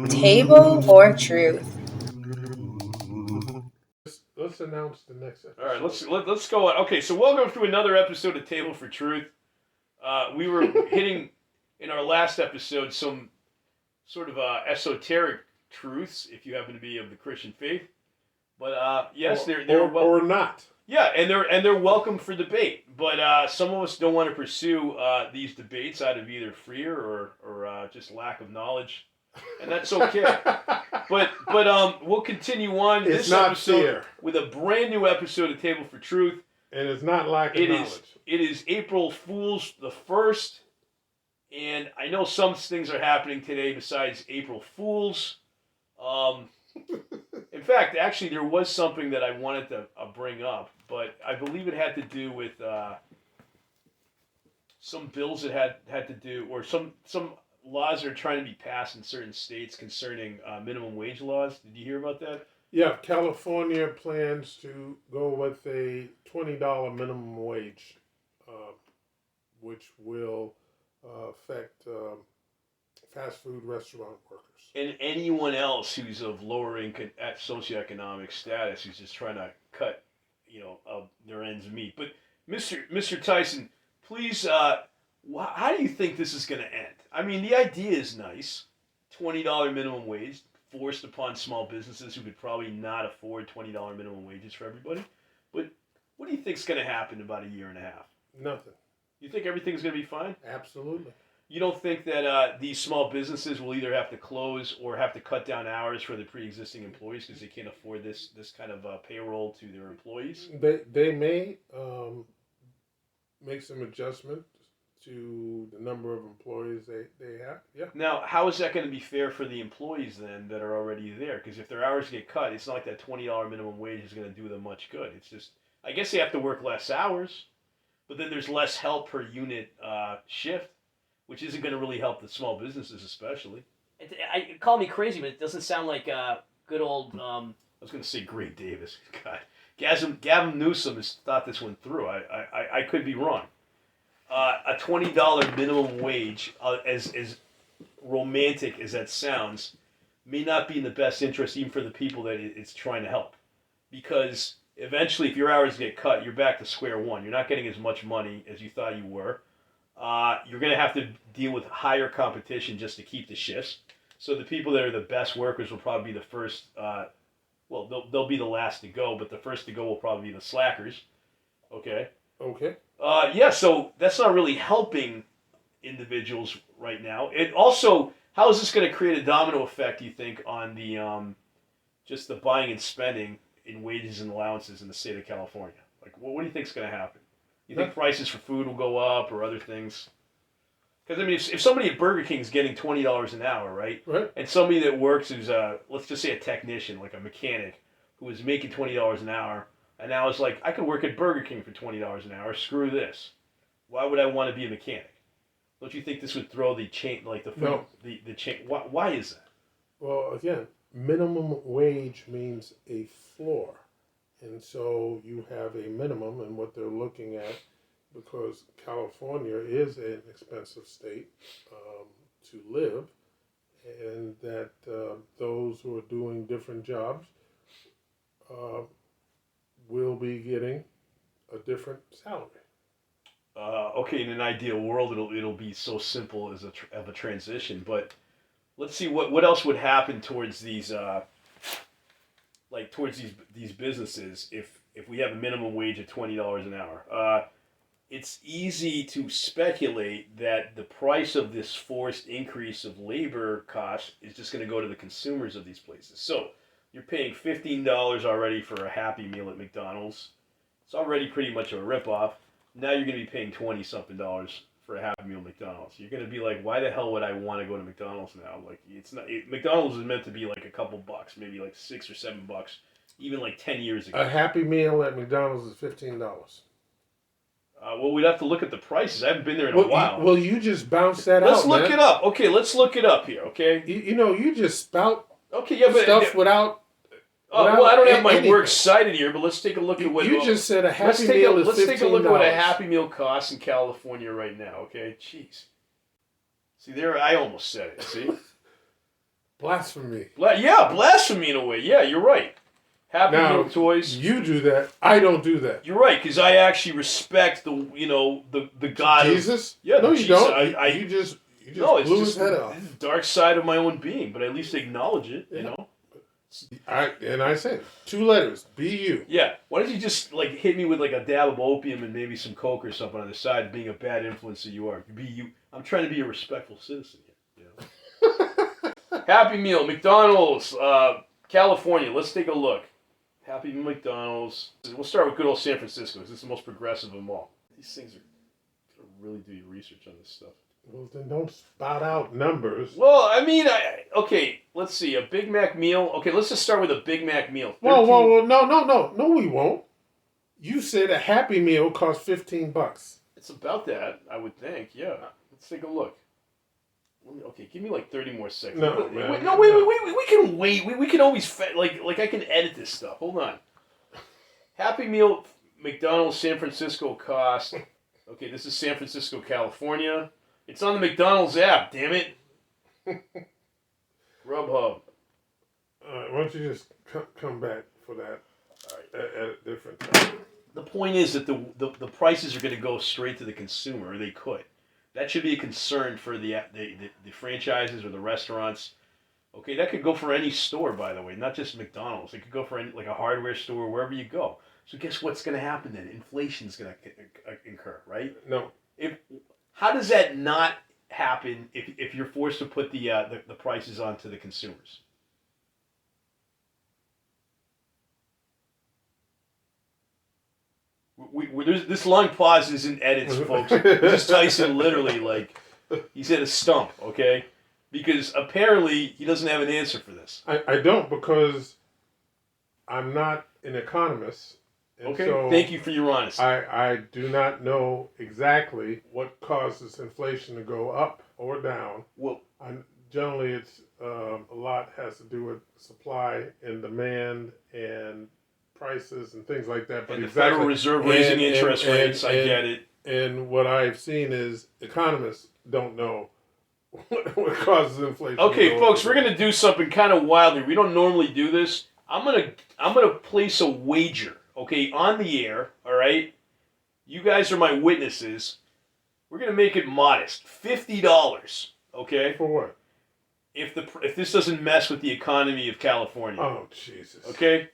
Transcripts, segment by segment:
Table or truth? Let's announce the next episode. All right, let's go on. Okay, so welcome to another episode of Table for Truth. We were hitting in our last episode some sort of esoteric truths, if you happen to be of the Christian faith. But yes, or not. Yeah, and they're welcome for debate. But some of us don't want to pursue these debates out of either fear or just lack of knowledge, and that's okay. But we'll continue on It's this not episode fear. with a brand new episode of Table for Truth. And it's not lack of knowledge. It is April Fool's the 1st, and I know some things are happening today besides April Fools. In fact, actually, there was something that I wanted to bring up, but I believe it had to do with some bills that had to do, or some laws that are trying to be passed in certain states concerning minimum wage laws. Did you hear about that? Yeah, California plans to go with a $20 minimum wage, which will affect fast food restaurant workers. And anyone else who's of lower income at socioeconomic status who's just trying to cut, their ends meet. But Mr. Tyson, please, how do you think this is going to end? I mean, the idea is nice, $20 minimum wage forced upon small businesses who could probably not afford $20 minimum wages for everybody. But what do you think is going to happen in about a year and a half? Nothing. You think everything's going to be fine? Absolutely. You don't think that these small businesses will either have to close or have to cut down hours for the pre-existing employees because they can't afford this kind of payroll to their employees? They may make some adjustment to the number of employees they have. Yeah. Now, how is that going to be fair for the employees then that are already there? Because if their hours get cut, it's not like that $20 minimum wage is going to do them much good. It's just, I guess they have to work less hours, but then there's less help per unit shift, which isn't going to really help the small businesses especially. Call me crazy, but it doesn't sound like good old... I was going to say Gray Davis. God. Gavin Newsom has thought this one through. I could be wrong. A $20 minimum wage, as romantic as that sounds, may not be in the best interest even for the people that it's trying to help. Because eventually, if your hours get cut, you're back to square one. You're not getting as much money as you thought you were. You're going to have to deal with higher competition just to keep the shifts. So the people that are the best workers will probably be the first, they'll be the last to go, but the first to go will probably be the slackers. Okay? Okay. So that's not really helping individuals right now. It also, how is this going to create a domino effect, you think, on the just the buying and spending in wages and allowances in the state of California? Like, what do you think is going to happen? You think prices for food will go up or other things? Because, I mean, if somebody at Burger King is getting $20 an hour, right? Right. And somebody that works who's, let's just say a technician, like a mechanic, who is making $20 an hour, and now it's like, I could work at Burger King for $20 an hour, screw this. Why would I want to be a mechanic? Don't you think this would throw the chain, like the food, No. the chain? Why is that? Well, again, minimum wage means a floor. And so you have a minimum, and what they're looking at, because California is an expensive state to live, and that those who are doing different jobs will be getting a different salary. Okay, in an ideal world, it'll be so simple as of a transition. But let's see what else would happen towards these these businesses if we have a minimum wage of $20 an hour. It's easy to speculate that the price of this forced increase of labor costs is just going to go to the consumers of these places. So you're paying $15 already for a Happy Meal at McDonald's. It's already pretty much a ripoff. Now you're going to be paying $20-something for a Happy Meal at McDonald's. You're going to be like, why the hell would I want to go to McDonald's now? Like, it's not. McDonald's is meant to be like a couple bucks, maybe like $6 or $7, even like 10 years ago. A Happy Meal at McDonald's is $15. Well, we'd have to look at the prices. I haven't been there in a while. You just bounce that let's out. Let's look it up. Okay, let's look it up here. Okay. You just spout. Okay, yeah, but stuff without. Well, I don't have my works cited here, but let's take a look at what you just said. A Happy Meal is $15. Let's take a look at what a Happy Meal costs in California right now. Okay, jeez. See, there, I almost said it. See? Blasphemy. Yeah, blasphemy in a way. Yeah, you're right. Happy Now, Meal toys. You do that. I don't do that. You're right, because I actually respect the God Jesus? of... Yeah, no, you Jesus. don't. You just blew his head off. It's the dark side of my own being, but at least acknowledge it, you know? I said 2 letters. B-U. Yeah. Why don't you just like hit me with like a dab of opium and maybe some coke or something on the side, being a bad influence that you are. I'm trying to be a respectful citizen here. You know? Happy Meal, McDonald's, California. Let's take a look. Happy Meal, McDonald's. We'll start with good old San Francisco, because it's the most progressive of them all. These things are gonna really do your research on this stuff. Well, then don't spout out numbers. Well, I mean, okay, let's see. A Big Mac meal. Okay, let's just start with a Big Mac meal. Whoa, no, we won't. You said a Happy Meal costs $15. It's about that, I would think. Yeah. Let's take a look. Okay, give me like 30 more seconds. No, man. Wait. We can wait. We can always like I can edit this stuff. Hold on. Happy Meal, McDonald's, San Francisco cost. Okay, this is San Francisco, California. It's on the McDonald's app. Damn it. Grubhub. Why don't you just come back for that at a different time? The point is that the prices are going to go straight to the consumer, or they could. That should be a concern for the franchises or the restaurants. Okay, that could go for any store, by the way, not just McDonald's. It could go for any, like a hardware store, wherever you go. So guess what's going to happen then? Inflation's going to incur, right? No. How does that not happen if you're forced to put the prices onto the consumers? This long pause isn't edits, folks. This is Tyson literally, like, he's at a stump, okay? Because apparently he doesn't have an answer for this. I don't, because I'm not an economist. Okay, so thank you for your honesty. I do not know exactly what causes inflation to go up or down. Well, generally it's a lot has to do with supply and demand and prices and things like that. But and the Federal Reserve raising interest rates, I get it. And what I've seen is economists don't know what causes inflation. Okay, folks, we're gonna do something kind of wild here. We don't normally do this. I'm gonna place a wager, okay, on the air. All right, you guys are my witnesses. We're gonna make it modest, $50. Okay. For what? If this doesn't mess with the economy of California. Oh, Jesus. Okay.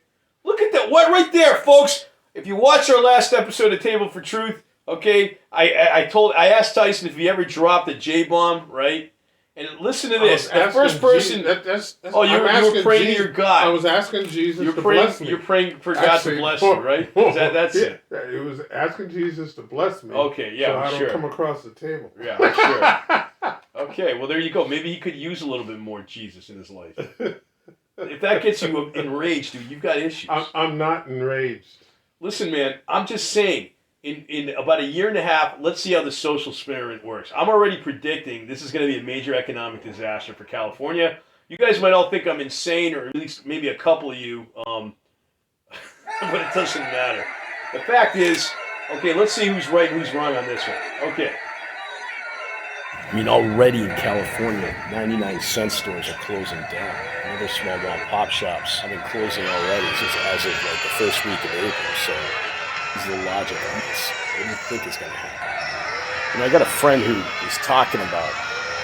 Look at that. What right there, folks. If you watch our last episode of Table for Truth, okay, I asked Tyson if he ever dropped a J-bomb, right? And listen to this. The first person... you were praying to your God. I was asking Jesus to bless me. You're praying for God to bless you, right? That's it. It was asking Jesus to bless me. Okay, yeah, so I don't sure. come across the table. Yeah, I'm sure. Okay, well, there you go. Maybe he could use a little bit more Jesus in his life. If that gets you enraged, dude, you've got issues. I'm not enraged. Listen, man, I'm just saying, in about a year and a half, let's see how the social experiment works. I'm already predicting this is going to be a major economic disaster for California. You guys might all think I'm insane, or at least maybe a couple of you, but it doesn't matter. The fact is, okay, let's see who's right and who's wrong on this one. Okay. I mean, already in California, 99-cent stores are closing down. Other small mom-pop shops have been closing already since as of like the first week of April. So, is the logic on this? What do you think is going to happen? You know, I got a friend who is talking about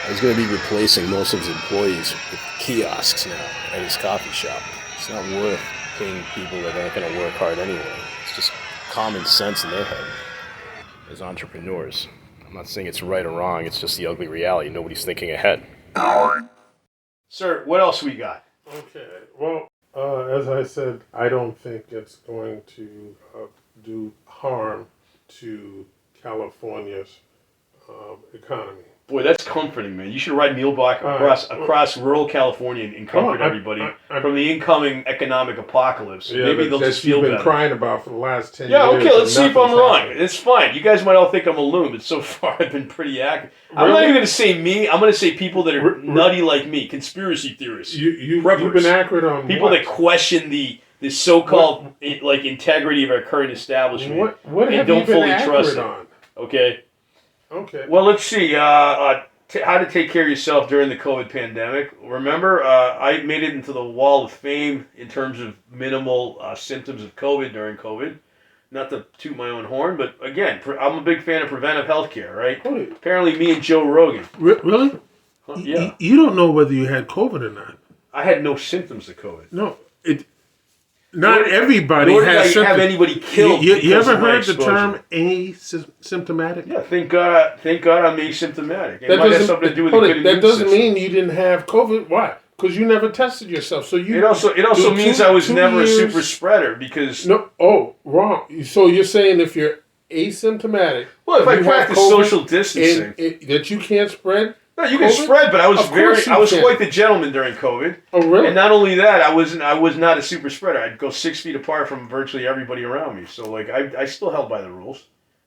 he's going to be replacing most of his employees with kiosks now at his coffee shop. It's not worth paying people that aren't going to work hard anyway. It's just common sense in their head as entrepreneurs. I'm not saying it's right or wrong, it's just the ugly reality. Nobody's thinking ahead. Sir, what else we got? Okay, well, as I said, I don't think it's going to do harm to California's economy. Boy, that's comforting, man. You should ride Mealbach across rural California and comfort everybody from the incoming economic apocalypse. Yeah, maybe they'll just feel better. You've been crying about for the last 10 years. Yeah, okay, let's see if I'm wrong. It's fine. You guys might all think I'm a loon, but so far I've been pretty accurate. I'm not even going to say me. I'm going to say people that are nutty like me, conspiracy theorists. You've been accurate on people what? that question the so-called integrity of our current establishment what and have don't you been fully accurate trust it. On? Okay. Okay. Well, let's see. how to take care of yourself during the COVID pandemic. Remember, I made it into the Wall of Fame in terms of minimal symptoms of COVID during COVID. Not to toot my own horn, but again, I'm a big fan of preventive healthcare, right? Apparently, me and Joe Rogan. Really? Yeah. You don't know whether you had COVID or not. I had no symptoms of COVID. No, not everybody nor has did I have symptoms. anybody killed. You ever of my heard the exposure. term asymptomatic? Yeah, thank God I'm asymptomatic. It might have something to do with the good that immune doesn't system. mean you didn't have COVID. Why? Because you never tested yourself. So you. It also means I was never a super spreader because. No. Oh, wrong. So you're saying if you're asymptomatic. Well, if I you have practice COVID social distancing, that you can't spread. no, you can COVID? spread, but I was Of course you can. quite the gentleman during COVID. Oh, really? And not only that, I was not a super spreader. I'd go 6 feet apart from virtually everybody around me. So like I still held by the rules.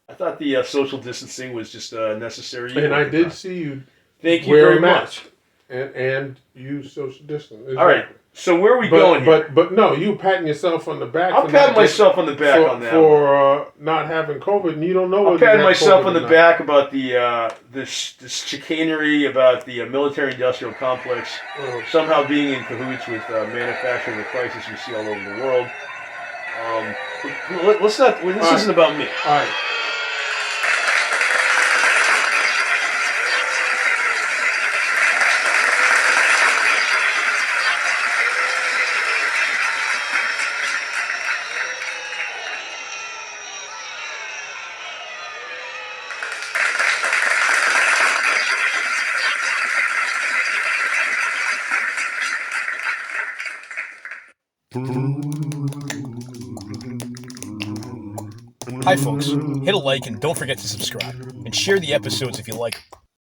I thought the social distancing was just necessary. And I did see you. Thank you wear very a mask much. and use social distance. Exactly. All right. So where are we going here? But no, you patting yourself on the back. I'm patting myself on the back on that. For not having COVID, and you don't know. I'm patting myself on the back about this chicanery about the military-industrial complex somehow being in cahoots with manufacturing the crisis we see all over the world. Let's not. This isn't about me. All right. Hi folks, hit a like and don't forget to subscribe, and share the episodes if you like.